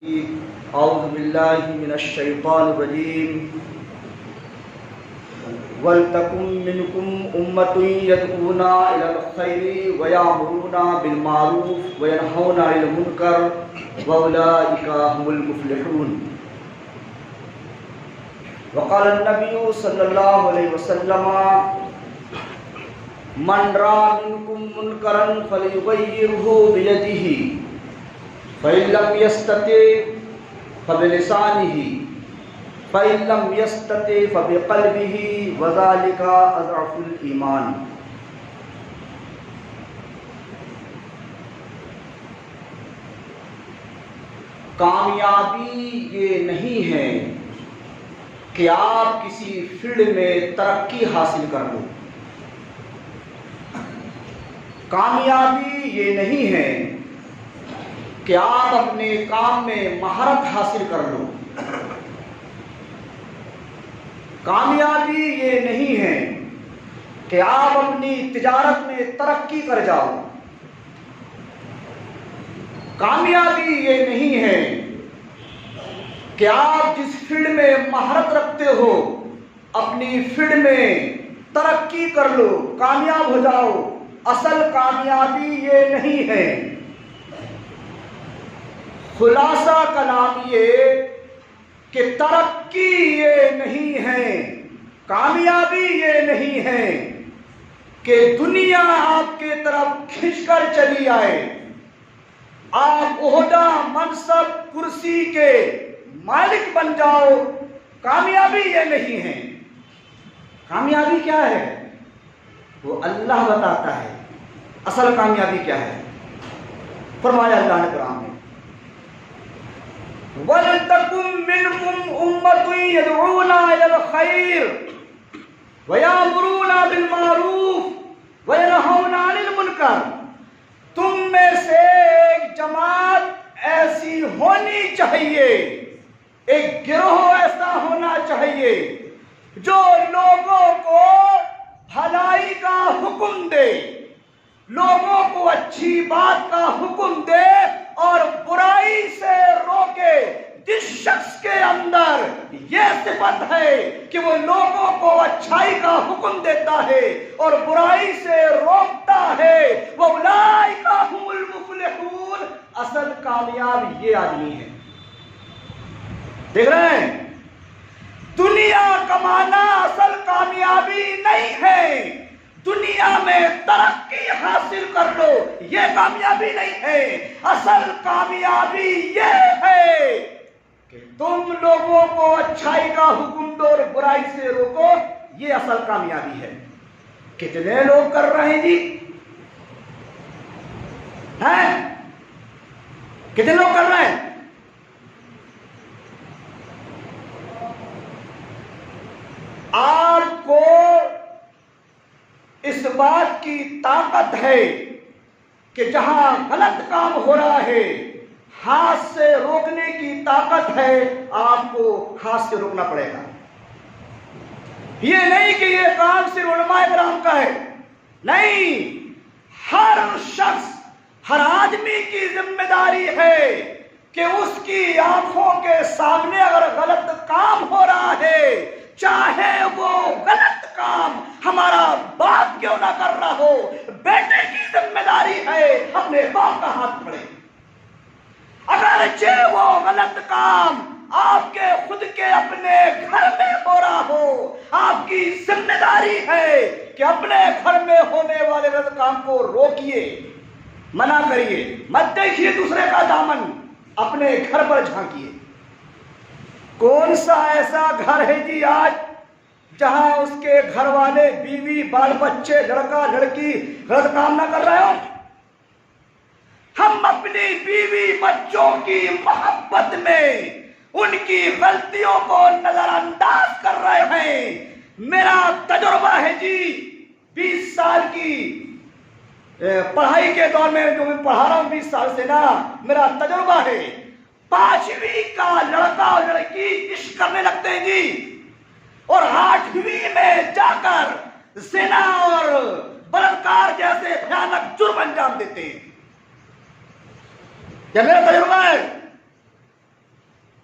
اعوذ باللہ من الشیطان الرجیم وَلْتَكُن مِّنكُمْ أُمَّةٌ يَدْعُونَ إِلَى الْخَيْرِ وَيَأْمُرُونَ بِالْمَعْرُوفِ وَيَنْهَوْنَ عَنِ الْمُنكَرِ وَأُولَٰئِكَ هُمُ الْمُفْلِحُونَ۔ وقال النبي صلی اللہ علیہ وسلم من رأى منكم منكرا فليغيره بيده فإن لم يستطع فبلسانه فإن لم يستطع فبقلبه وذلك أضعف الإيمان۔ کامیابی یہ نہیں ہے کہ آپ کسی فیلڈ میں ترقی حاصل کر لو، کامیابی یہ نہیں ہے کہ آپ اپنے کام میں مہارت حاصل کر لو، کامیابی یہ نہیں ہے کہ آپ اپنی تجارت میں ترقی کر جاؤ، کامیابی یہ نہیں ہے کہ آپ جس فیلڈ میں مہارت رکھتے ہو اپنی فیلڈ میں ترقی کر لو، کامیاب ہو جاؤ۔ اصل کامیابی یہ نہیں ہے۔ خلاصہ کلام یہ کہ ترقی یہ نہیں ہے، کامیابی یہ نہیں ہے کہ دنیا آپ کے طرف کھنچ کر چلی آئے، آپ عہدہ منصب کرسی کے مالک بن جاؤ، کامیابی یہ نہیں ہے۔ کامیابی کیا ہے وہ اللہ بتاتا ہے، اصل کامیابی کیا ہے۔ فرمایا اللہ نے قرآن میں وَلْتَكُن مِّنكُمْ أُمَّةٌ يَدْعُونَ إِلَى الْخَيْرِ وَيَأْمُرُونَ بِالْمَعْرُوفِ وَيَنْهَوْنَ عَنِ الْمُنكَرِ، تم میں سے ایک جماعت ایسی ہونی چاہیے، ایک گروہ ایسا ہونا چاہیے جو لوگوں کو بھلائی کا حکم دے، لوگوں کو اچھی بات کا حکم دے اور برائی سے روکے۔ جس شخص کے اندر یہ صفت ہے کہ وہ لوگوں کو اچھائی کا حکم دیتا ہے اور برائی سے روکتا ہے، وَأُولَٰئِكَ هُمُ الْمُفْلِحُونَ، اصل کامیاب یہ آدمی ہے۔ دیکھ رہے ہیں، دنیا کمانا اصل کامیابی نہیں ہے، دنیا میں ترقی حاصل کر لو یہ کامیابی نہیں ہے۔ اصل کامیابی یہ ہے کہ تم لوگوں کو اچھائی کا حکم دو اور برائی سے روکو، یہ اصل کامیابی ہے۔ کتنے لوگ کر رہے ہیں جی؟ ہیں کتنے لوگ کر رہے ہیں؟ آپ کو اس بات کی طاقت ہے کہ جہاں غلط کام ہو رہا ہے ہاتھ سے روکنے کی طاقت ہے، آپ کو ہاتھ سے روکنا پڑے گا۔ یہ نہیں کہ یہ کام صرف علماء کرام کا ہے، نہیں، ہر شخص، ہر آدمی کی ذمہ داری ہے کہ اس کی آنکھوں کے سامنے اگر غلط کام ہو رہا ہے، چاہے وہ غلط کام ہمارا باپ کیوں نہ کر رہا ہو، بیٹے کی ذمہ داری ہے اپنے باپ کا ہاتھ پکڑے۔ اگرچہ وہ غلط کام آپ کے خود کے اپنے گھر میں ہو رہا ہو، آپ کی ذمہ داری ہے کہ اپنے گھر میں ہونے والے غلط کام کو روکیے، منع کریے، مت دیکھیے دوسرے کا دامن، اپنے گھر پر جھانکیے۔ کون سا ایسا گھر ہے جی آج جہاں اس کے گھر والے، بیوی، بال بچے، لڑکا لڑکی غلط کام نہ کر رہے ہو؟ ہم اپنی بیوی بچوں کی محبت میں ان کی غلطیوں کو نظر انداز کر رہے ہیں۔ میرا تجربہ ہے جی، 20 سال کی پڑھائی کے دور میں جو میں پڑھا رہا ہوں 20 سال سے نا، میرا تجربہ ہے 5ویں کا لڑکا اور لڑکی عشق کرنے لگتے ہیں جی، اور 8ویں میں جا کر زنا اور بلاکار جیسے بھیانک جرم انجام دیتے ہیں۔ یہ میرا تجربہ ہے۔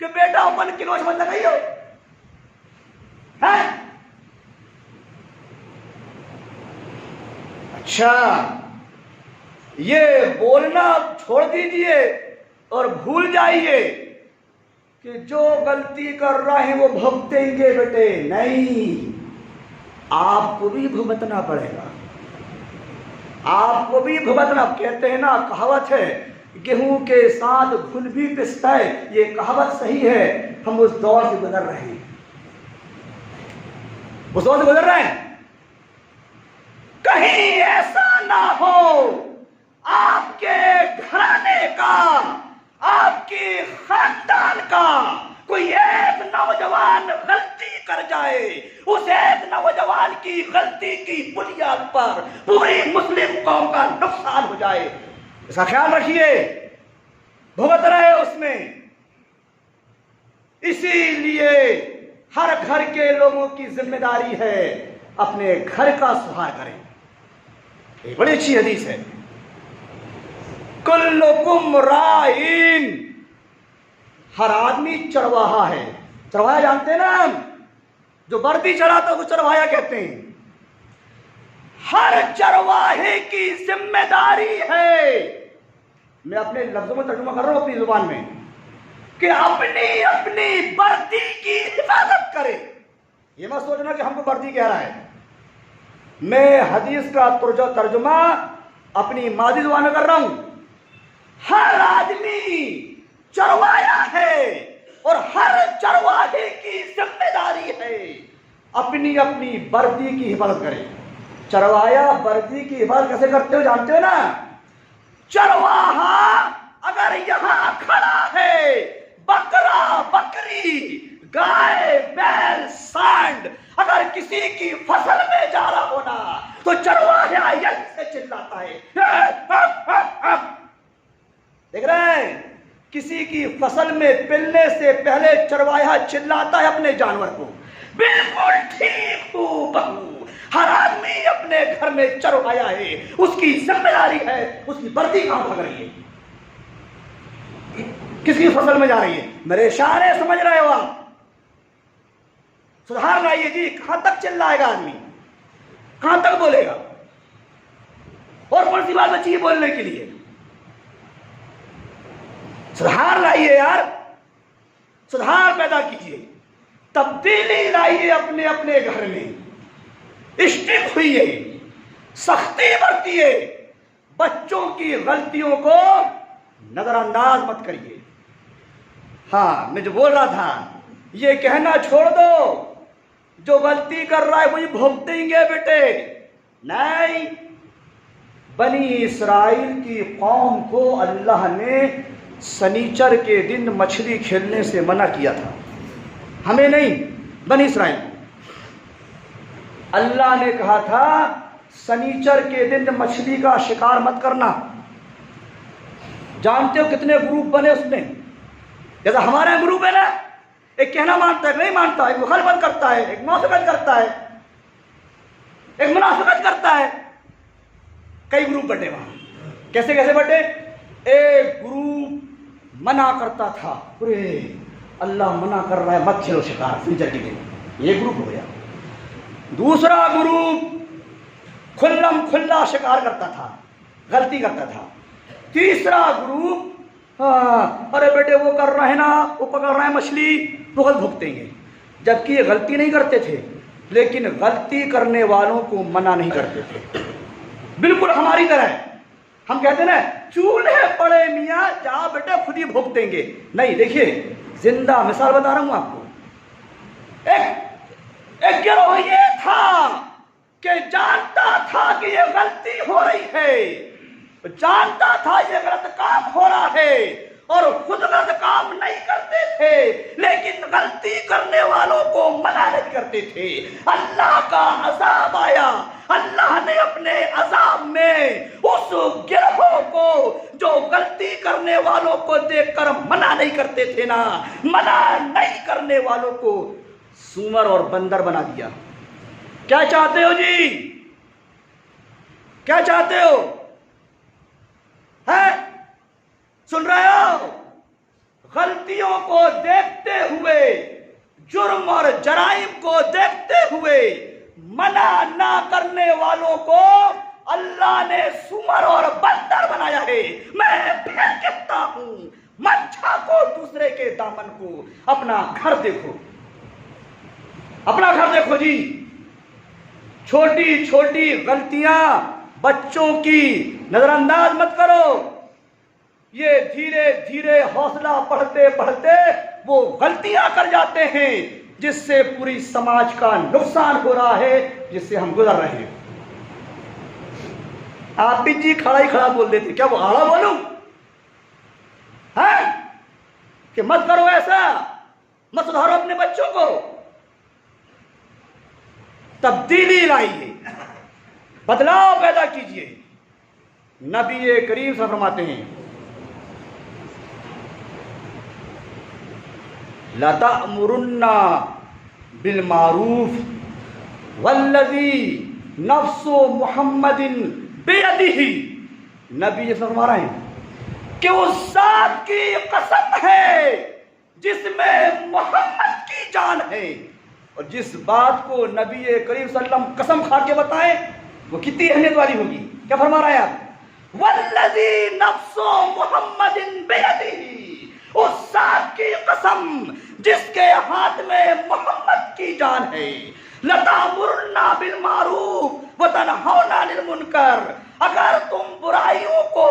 کہ بیٹا من کی نوش مت لگائی ہو ہے؟ اچھا یہ بولنا چھوڑ دیجئے اور بھول جائیے کہ جو غلطی کر رہے ہیں وہ بھگتیں گے بیٹے. نہیں، آپ کو بھی بھگتنا پڑے گا، آپ کو بھی بھگتنا. کہتے ہیں نا، کہاوت ہے گیہوں کے ساتھ گھل بھی پستا ہے. یہ کہاوت صحیح ہے. ہم اس دور سے گزر رہے ہیں، اس دور سے گزر رہے ہیں. کہیں ایسا نہ ہو آپ کے گھرانے کا، آپ کے خاندان کا کوئی ایک نوجوان غلطی کر جائے، اس ایک نوجوان کی غلطی کی بنیاد پر پوری مسلم قوم کا نقصان ہو جائے. اس کا خیال رکھیے، بھگت رہے اس میں. اسی لیے ہر گھر کے لوگوں کی ذمہ داری ہے اپنے گھر کا سدھار کریں. ایک بڑی اچھی حدیث ہے، کلکم رائن، ہر آدمی چرواہا ہے. چرواہا جانتے ہیں نا ہم، جو بردی چڑھاتا ہے وہ چرواہا کہتے ہیں. ہر چرواہے کی ذمہ داری ہے، میں اپنے لفظوں میں ترجمہ کر رہا ہوں اپنی زبان میں، کہ اپنی اپنی بردی کی حفاظت کرے. یہ مت سوچنا کہ ہم کو بردی کہہ رہا ہے. میں حدیث کا ترجمہ اپنی مادی زبان میں کر رہا ہوں. ہر آدمی چروایا ہے اور ہر چرواہے کی ذمہ داری ہے اپنی اپنی بردی کی حفاظت کرے. چروایا بردی کی حفاظت کیسے کرتے ہو جانتے ہو نا؟ چرواہا اگر یہاں کھڑا ہے، بکرا بکری گائے بیل سانڈ اگر کسی کی فصل میں جا رہا ہونا تو چرواہا یل سے چلاتا ہے. دیکھ رہے ہیں، کسی کی فصل میں پلنے سے پہلے چرواہا چلاتا ہے اپنے جانور کو. بالکل ٹھیک ہو بہو، ہر آدمی اپنے گھر میں چرواہا ہے، اس کی ذمہ داری ہے اس کی بردی کہاں بھگ رہی ہے، کس کی فصل میں جا رہی ہے. میرے اشارے سمجھ رہے ہو آپ؟ سدھار لائیے جی. کہاں تک چلائے گا آدمی، کہاں تک بولے گا؟ اور کون سی بات بچی ہے بولنے کے لیے؟ سدھار لائیے یار، سدھار پیدا کیجیے، تبدیلی لائیے اپنے اپنے گھر میں. اسٹرکٹ ہوئیے، سختی برتیے، بچوں کی غلطیوں کو نظر انداز مت کریے. ہاں، میں جو بول رہا تھا یہ کہنا چھوڑ دو جو غلطی کر رہا ہے وہی بھگتیں گے بیٹے. نہیں، بنی اسرائیل کی قوم کو اللہ نے سنیچر کے دن مچھلی کھیلنے سے منع کیا تھا. ہمیں نہیں، بنی اسرائیل کو اللہ نے کہا تھا سنیچر کے دن مچھلی کا شکار مت کرنا. جانتے ہو کتنے گروپ بنے اس میں؟ جیسا ہمارا گروپ ہے نا، ایک کہنا مانتا ہے، نہیں مانتا، ایک مخالفت کرتا ہے، ایک موافقت کرتا ہے، ایک منافقت کرتا ہے. کئی گروپ بٹے وہاں. کیسے کیسے بٹے؟ ایک گروپ منع کرتا تھا، ارے اللہ منع کر رہا ہے مت کھیلو شکار سنیچر کے دن، یہ گروپ ہو گیا. دوسرا گروپ کھلم کھلا شکار کرتا تھا، غلطی کرتا تھا. تیسرا گروپ ارے بیٹے وہ کر رہے ہیں نا، وہ پکڑ رہے ہیں مچھلی، وہ غلط بھگتیں گے. جبکہ یہ غلطی نہیں کرتے تھے لیکن غلطی کرنے والوں کو منع نہیں کرتے تھے. بالکل ہماری طرح ہے. ہم کہتے ہیں نا چولہے پڑے میاں جا بیٹے خود ہی بھگتیں گے. نہیں، دیکھیے زندہ مثال بتا رہا ہوں آپ کو. ایک گروہ یہ تھا کہ جانتا تھا کہ یہ غلطی ہو رہی ہے، جانتا تھا یہ غلط کام ہو رہا ہے اور خود غلط کام نہیں کرتے تھے لیکن غلطی کرنے والوں کو منع نہیں کرتے تھے. اللہ کا عذاب آیا، اللہ نے اپنے عذاب میں اس گروہ کو جو غلطی کرنے والوں کو دیکھ کر منع نہیں کرتے تھے نا، منع نہیں کرنے والوں کو سومر اور بندر بنا دیا. کیا چاہتے ہو جی؟ کیا چاہتے ہو؟ ہے سن رہے ہو؟ غلطیوں کو دیکھتے ہوئے، جرم اور جرائم کو دیکھتے ہوئے منع نہ کرنے والوں کو اللہ نے سور اور بندر بنایا ہے۔ میں پھر کہتا ہوں، مت جھانکو دوسرے کے دامن کو، اپنا گھر دیکھو، اپنا گھر دیکھو جی۔ چھوٹی چھوٹی غلطیاں بچوں کی نظر انداز مت کرو، یہ دھیرے دھیرے حوصلہ بڑھتے بڑھتے وہ غلطیاں کر جاتے ہیں جس سے پوری سماج کا نقصان ہو رہا ہے، جس سے ہم گزر رہے ہیں۔ آپ بھی جی کھڑا ہی کھڑا بول دیتے، کیا وہ آڑا بولوں ہے کہ مت کرو ایسا، مت سدھارو اپنے بچوں کو؟ تبدیلی لائیے، بدلاؤ پیدا کیجیے۔ نبی کریم صلی اللہ علیہ وسلم فرماتے ہیں لَتَأْمُرُنَّ بِالْمَعْرُوفِ وَالَّذِي نَفْسُ مُحَمَّدٍ بِيَدِهِ۔ نبی یہ فرما رہے ہیں کہ اس ذات کی قسم ہے جس میں محمد کی جان ہے، اور جس بات کو نبی کریم صلی اللہ علیہ وسلم قسم کھا کے بتائیں وہ کتنی اہمیت والی ہوگی۔ کیا فرما رہے ہیں آپ؟ وَالَّذِي نَفْسُ مُحَمَّدٍ بِيَدِهِ، اس ذات کی قسم جس کے ہاتھ میں محمد کی جان ہے۔ لَتَأْمُرُنَّ بِالْمَعْرُوفِ وَتَنْهَوْنَ عَنِ الْمُنكَرِ، اگر تم برائیوں کو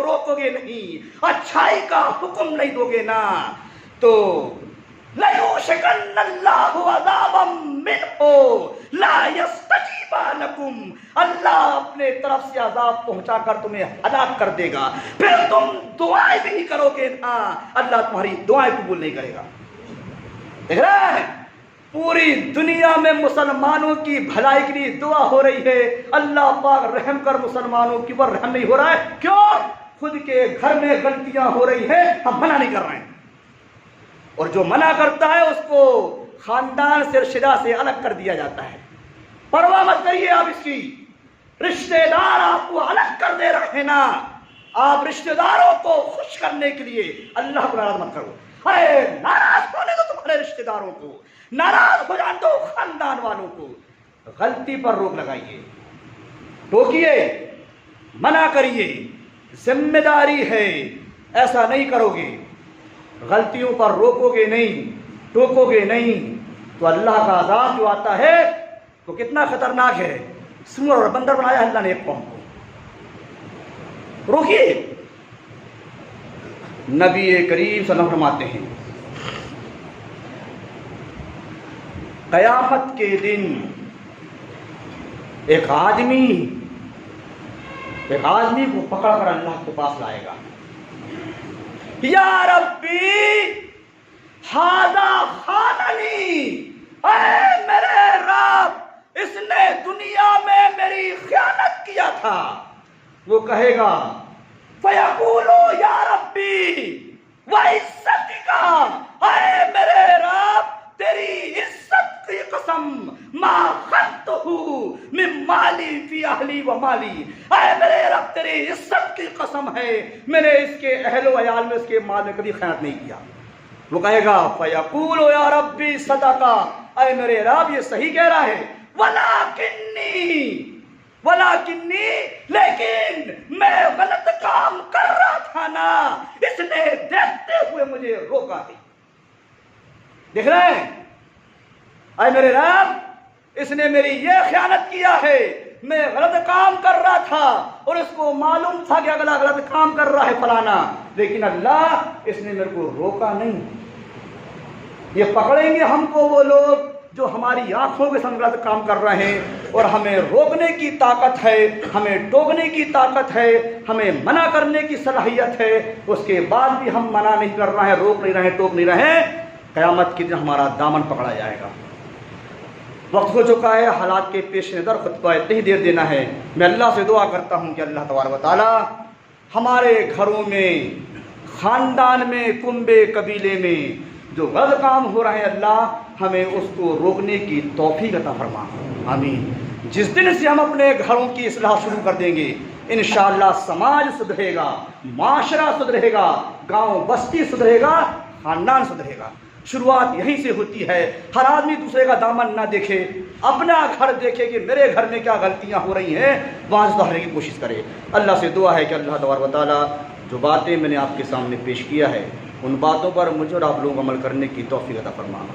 روکو گے نہیں، اچھائی کا حکم نہیں دو گے نا، تو لَيُوشِكَنَّ اللَّهُ عَذَابًا مِّنْهُ لَا يَسْتَجِيبَ لَكُمْ، اللہ اپنے طرف سے عذاب پہنچا کر تمہیں ہلاک کر دے گا، پھر تم دعائیں بھی نہیں کرو گے نا، اللہ تمہاری دعائیں قبول نہیں کرے گا۔ دیکھ رہے ہیں پوری دنیا میں مسلمانوں کی بھلائی کے لیے دعا ہو رہی ہے، اللہ پاک رحم کر مسلمانوں کے اوپر رحم نہیں ہو رہا ہے۔ کیوں؟ خود کے گھر میں غلطیاں ہو رہی ہیں، ہم منع نہیں کر رہے ہیں، اور جو منع کرتا ہے اس کو خاندان سے رشتہ دار سے الگ کر دیا جاتا ہے۔ پرواہ مت کریے آپ اس کی، رشتہ دار آپ کو الگ کر دے رہے ہیں نا، آپ رشتہ داروں کو خوش کرنے کے لیے اللہ کو ناراض مت کرو۔ ارے ناراض ہونے دو تمہارے رشتہ داروں کو، ناراض ہو جان دو خاندان والوں کو، غلطی پر روک لگائیے، ٹوکیے، منع کریے، ذمہ داری ہے، ایسا نہیں کرو گے، غلطیوں پر روکو گے نہیں، ٹوکو گے نہیں، تو اللہ کا عذاب جو آتا ہے وہ کتنا خطرناک ہے۔ سور اور بندر بنایا اللہ نے ایک قوم کو، روکیے۔ نبی کریم صلی اللہ علیہ وسلم فرماتے ہیں قیامت کے دن ایک آدمی کو پکڑ کر اللہ کے پاس لائے گا، یا ربی ھذا خاننی، اے میرے رب اس نے دنیا میں میری خیانت کیا تھا۔ وہ کہے گا فیقولو یا ربی وعزتک، اے میرے رب تیری عزت کی قسم ما خدتہ من مالی فی اہلی و مالی، اے میرے رب تیری عزت کی قسم ہے میں نے اس کے اہل و عیال میں اس کے مال میں کبھی خیانت نہیں کیا۔ وہ کہے گا فیقول یا ربی صدقہ، اے میرے رب یہ صحیح کہہ رہا ہے، ولیکنی لیکن میں غلط کام کر رہا تھا نا، اس نے دیکھتے ہوئے مجھے روکا ہے۔ دیکھ رہے ہیں اے میرے رب اس نے میری یہ خیانت کیا ہے، میں غلط کام کر رہا تھا اور اس کو معلوم تھا کہ اگلا غلط کام کر رہا ہے فلانا، لیکن اللہ اس نے میرے کو روکا نہیں۔ یہ پکڑیں گے ہم کو وہ لوگ جو ہماری آنکھوں کے سامنے غلط کام کر رہے ہیں، اور ہمیں روکنے کی طاقت ہے، ہمیں ٹوکنے کی طاقت ہے، ہمیں منع کرنے کی صلاحیت ہے، اس کے بعد بھی ہم منع نہیں کر رہے ہیں، روک نہیں رہے، ٹوک نہیں رہے۔ قیامت کے دن ہمارا دامن پکڑا جائے گا۔ وقت ہو چکا ہے، حالات کے پیش نظر خطبہ اتنی ہی دیر دینا ہے۔ میں اللہ سے دعا کرتا ہوں کہ اللہ تبارک و تعالی ہمارے گھروں میں، خاندان میں، کنبے قبیلے میں جو غلط کام ہو رہے ہیں اللہ ہمیں اس کو روکنے کی توفیق عطا فرما، آمین۔ جس دن سے ہم اپنے گھروں کی اصلاح شروع کر دیں گے، انشاءاللہ سماج سدھرے گا، معاشرہ سدھرے گا، گاؤں بستی سدھرے گا، خاندان سدھرے گا۔ شروعات یہیں سے ہوتی ہے۔ ہر آدمی دوسرے کا دامن نہ دیکھے، اپنا گھر دیکھے کہ میرے گھر میں کیا غلطیاں ہو رہی ہیں، وہاں سے سدھارنے کی کوشش کرے۔ اللہ سے دعا ہے کہ اللہ تبارک و تعالیٰ جو باتیں میں نے آپ کے سامنے پیش کیا ہے، ان باتوں پر مجھے اور آپ لوگوں کو عمل کرنے کی توفیق عطا فرما۔